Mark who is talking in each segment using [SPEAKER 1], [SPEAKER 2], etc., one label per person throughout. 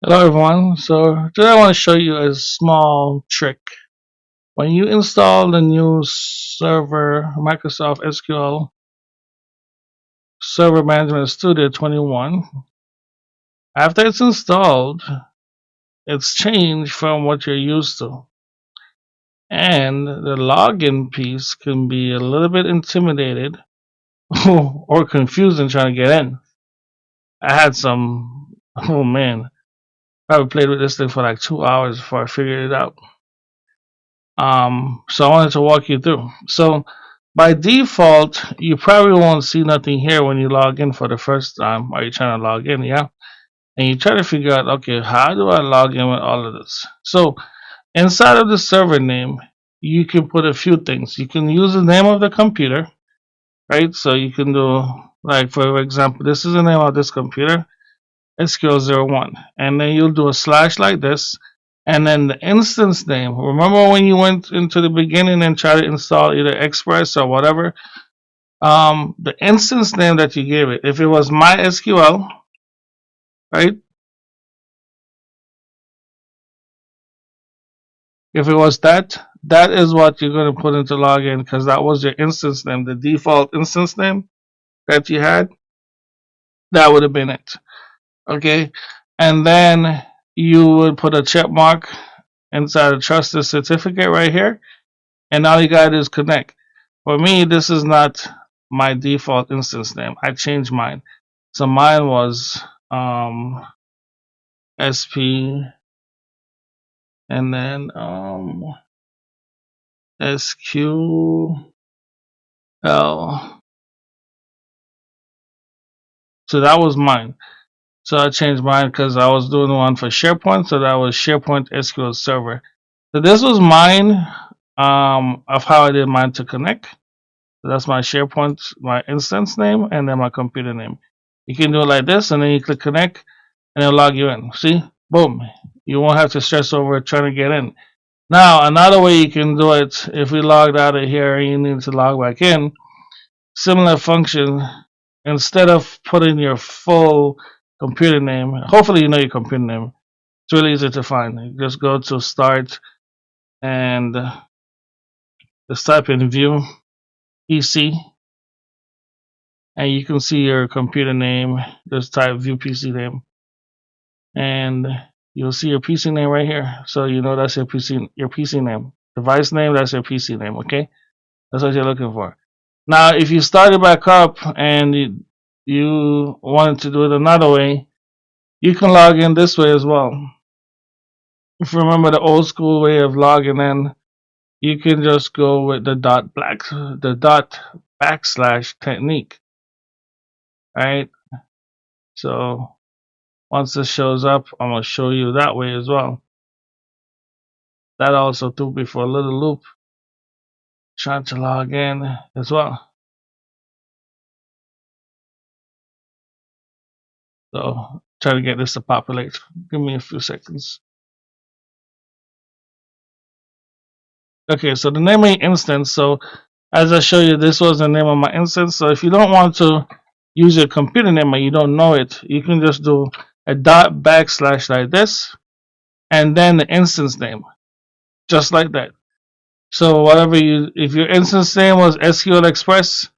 [SPEAKER 1] Hello everyone. So today I want to show you a small trick. When you install the new server Microsoft SQL Server Management Studio 21, after it's installed, it's changed from what you're used to. And the login piece can be a little bit intimidated or confusing trying to get in. I had some, oh man, probably played with this thing for like 2 hours before I figured it out. So I wanted to walk you through. So by default, you probably won't see nothing here when you log in for the first time, or you're trying to log in, yeah? And you try to figure out, okay, how do I log in with all of this? So inside of the server name, you can put a few things. You can use the name of the computer, right? So you can do, like, for example, this is the name of this computer, SQL01. And then you'll do a slash like this, and then the instance name. Remember when you went into the beginning and tried to install either Express or whatever? The instance name that you gave it, if it was MySQL, right? If it was that, that is what you're going to put into login because that was your instance name, the default instance name that you had. That would have been it. Okay. And then you would put a check mark inside a trusted certificate right here. And all you got to do is connect. For me, this is not my default instance name. I changed mine. So mine was SP and then SQL. So that was mine. So I changed mine because I was doing one for SharePoint. So that was SharePoint SQL Server. So this was mine of how I did mine to connect. So that's my SharePoint, my instance name, and then my computer name. You can do it like this, and then you click connect, and it'll log you in. See? Boom. You won't have to stress over trying to get in. Now, another way you can do it, if we logged out of here and you need to log back in, similar function, instead of putting your full computer name, hopefully you know your computer name. It's really easy to find. You just go to start and just type in view PC, and you can see your computer name. Just type view PC name, and you'll see your PC name right here. So you know that's your PC name. Device name, that's your PC name. Okay, that's what you're looking for. Now, if you started back up and you wanted to do it another way, you can log in this way as well. If you remember the old school way of logging in, you can just go with the dot backslash technique. Alright, so once this shows up, I'm going to show you that way as well. That also threw me for a little loop, trying to log in as well. So try to get this to populate. Give me a few seconds. Okay, so the name of your instance. So as I show you, this was the name of my instance. So if you don't want to use your computer name and you don't know it, you can just do a dot backslash like this, and then the instance name, just like that. So whatever if your instance name was SQL Express,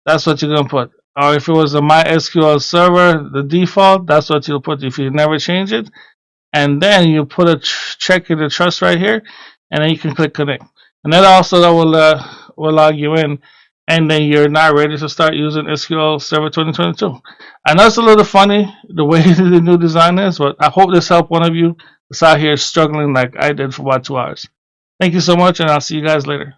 [SPEAKER 1] that's what you're gonna put. Or if it was a MySQL server, the default, that's what you'll put if you never change it. And then you put a check in the trust right here, and then you can click connect. And that also will log you in, and then you're now ready to start using SQL Server 2022. I know it's a little funny the way the new design is, but I hope this helped one of you that's out here struggling like I did for about 2 hours. Thank you so much, and I'll see you guys later.